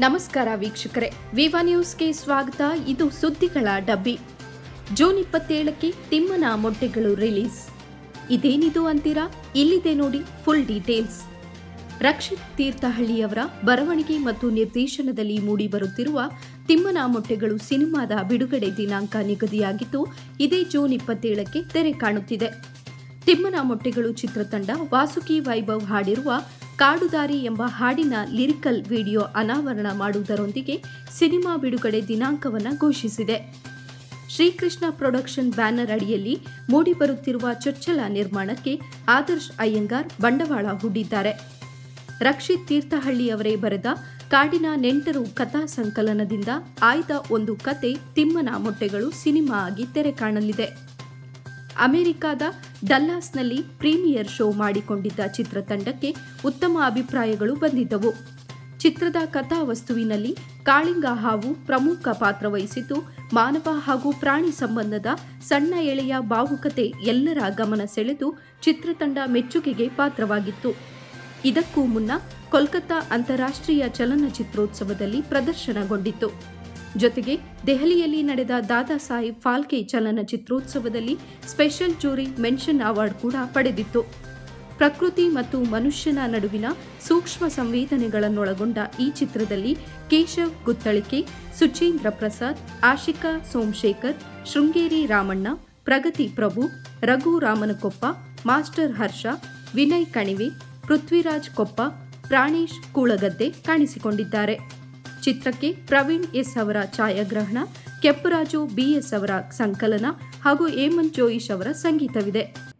ನಮಸ್ಕಾರ ವೀಕ್ಷಕರೇ, ವಿವಾ ನ್ಯೂಸ್ಗೆ ಸ್ವಾಗತ. ಇದು ಸುದ್ದಿಗಳ ಡಬ್ಬಿ. ಜೂನ್ 27ಕ್ಕೆ ತಿಮ್ಮನ ಮೊಟ್ಟೆಗಳು ರಿಲೀಸ್. ಇದೇನಿದು ಅಂತೀರಾ? ಇಲ್ಲಿದೆ ನೋಡಿ ಫುಲ್ ಡೀಟೇಲ್ಸ್. ರಕ್ಷಿತ್ ತೀರ್ಥಹಳ್ಳಿಯವರ ಬರವಣಿಗೆ ಮತ್ತು ನಿರ್ದೇಶನದಲ್ಲಿ ಮೂಡಿಬರುತ್ತಿರುವ ತಿಮ್ಮನ ಮೊಟ್ಟೆಗಳು ಸಿನಿಮಾದ ಬಿಡುಗಡೆ ದಿನಾಂಕ ನಿಗದಿಯಾಗಿದ್ದು, ಇದೇ ಜೂನ್ 27ಕ್ಕೆ ತೆರೆ ಕಾಣುತ್ತಿದೆ. ತಿಮ್ಮನ ಮೊಟ್ಟೆಗಳು ಚಿತ್ರತಂಡ ವಾಸುಕಿ ವೈಭವ್ ಹಾಡಿರುವ ಕಾಡುದಾರಿ ಎಂಬ ಹಾಡಿನ ಲಿರಿಕಲ್ ವಿಡಿಯೋ ಅನಾವರಣ ಮಾಡುವುದರೊಂದಿಗೆ ಸಿನಿಮಾ ಬಿಡುಗಡೆ ದಿನಾಂಕವನ್ನು ಘೋಷಿಸಿದೆ. ಶ್ರೀಕೃಷ್ಣ ಪ್ರೊಡಕ್ಷನ್ ಬ್ಯಾನರ್ ಅಡಿಯಲ್ಲಿ ಮೂಡಿಬರುತ್ತಿರುವ ಚೊಚ್ಚಲ ನಿರ್ಮಾಣಕ್ಕೆ ಆದರ್ಶ್ ಅಯ್ಯಂಗಾರ್ ಬಂಡವಾಳ ಹೂಡಿದ್ದಾರೆ. ರಕ್ಷಿತ್ ತೀರ್ಥಹಳ್ಳಿಯವರೇ ಬರೆದ ಕಾಡಿನ ನೆಂಟರು ಕಥಾ ಸಂಕಲನದಿಂದ ಆಯ್ದ ಒಂದು ಕತೆ ತಿಮ್ಮನ ಮೊಟ್ಟೆಗಳು ಸಿನಿಮಾ ಆಗಿ ತೆರೆ ಕಾಣಲಿದೆ. ಅಮೆರಿಕದ ಡಲ್ಲಾಸ್ನಲ್ಲಿ ಪ್ರೀಮಿಯರ್ ಶೋ ಮಾಡಿಕೊಂಡಿದ್ದ ಚಿತ್ರತಂಡಕ್ಕೆ ಉತ್ತಮ ಅಭಿಪ್ರಾಯಗಳು ಬಂದಿದ್ದವು. ಚಿತ್ರದ ಕಥಾವಸ್ತುವಿನಲ್ಲಿ ಕಾಳಿಂಗ ಹಾವು ಪ್ರಮುಖ ಪಾತ್ರ ವಹಿಸಿದ್ದು, ಮಾನವ ಹಾಗೂ ಪ್ರಾಣಿ ಸಂಬಂಧದ ಸಣ್ಣ ಎಳೆಯ ಭಾವುಕತೆ ಎಲ್ಲರ ಗಮನ ಸೆಳೆದು ಚಿತ್ರತಂಡ ಮೆಚ್ಚುಗೆಗೆ ಪಾತ್ರವಾಗಿತ್ತು. ಇದಕ್ಕೂ ಮುನ್ನ ಕೋಲ್ಕತ್ತಾ ಅಂತಾರಾಷ್ಟ್ರೀಯ ಚಲನಚಿತ್ರೋತ್ಸವದಲ್ಲಿ ಪ್ರದರ್ಶನಗೊಂಡಿತ್ತು. ಜೊತೆಗೆ ದೆಹಲಿಯಲ್ಲಿ ನಡೆದ ದಾದಾ ಸಾಹೇಬ್ ಫಾಲ್ಕೆ ಚಲನಚಿತ್ರೋತ್ಸವದಲ್ಲಿ ಸ್ಪೆಷಲ್ ಜೂರಿ ಮೆನ್ಷನ್ ಅವಾರ್ಡ್ ಕೂಡ ಪಡೆದಿತ್ತು. ಪ್ರಕೃತಿ ಮತ್ತು ಮನುಷ್ಯನ ನಡುವಿನ ಸೂಕ್ಷ್ಮ ಸಂವೇದನೆಗಳನ್ನೊಳಗೊಂಡ ಈ ಚಿತ್ರದಲ್ಲಿ ಕೇಶವ್ ಗುತ್ತಳಿಕೆ, ಸುಚೇಂದ್ರ ಪ್ರಸಾದ್, ಆಶಿಕಾ ಸೋಮಶೇಖರ್, ಶೃಂಗೇರಿ ರಾಮಣ್ಣ, ಪ್ರಗತಿ ಪ್ರಭು, ರಘು ರಾಮನಕೊಪ್ಪ, ಮಾಸ್ಟರ್ ಹರ್ಷ, ವಿನಯ್ ಕಣಿವೆ, ಪೃಥ್ವಿರಾಜ್ ಕೊಪ್ಪ, ಪ್ರಾಣೇಶ್ ಕೂಳಗದ್ದೆ ಕಾಣಿಸಿಕೊಂಡಿದ್ದಾರೆ. ಚಿತ್ರಕ್ಕೆ ಪ್ರವೀಣ್ ಎಸ್ ಅವರ ಛಾಯಾಗ್ರಹಣ, ಕೆಂಪರಾಜು BS ಅವರ ಸಂಕಲನ ಹಾಗೂ ಹೇಮಂತ್ ಜೋಯಿಶ್ ಅವರ ಸಂಗೀತವಿದೆ.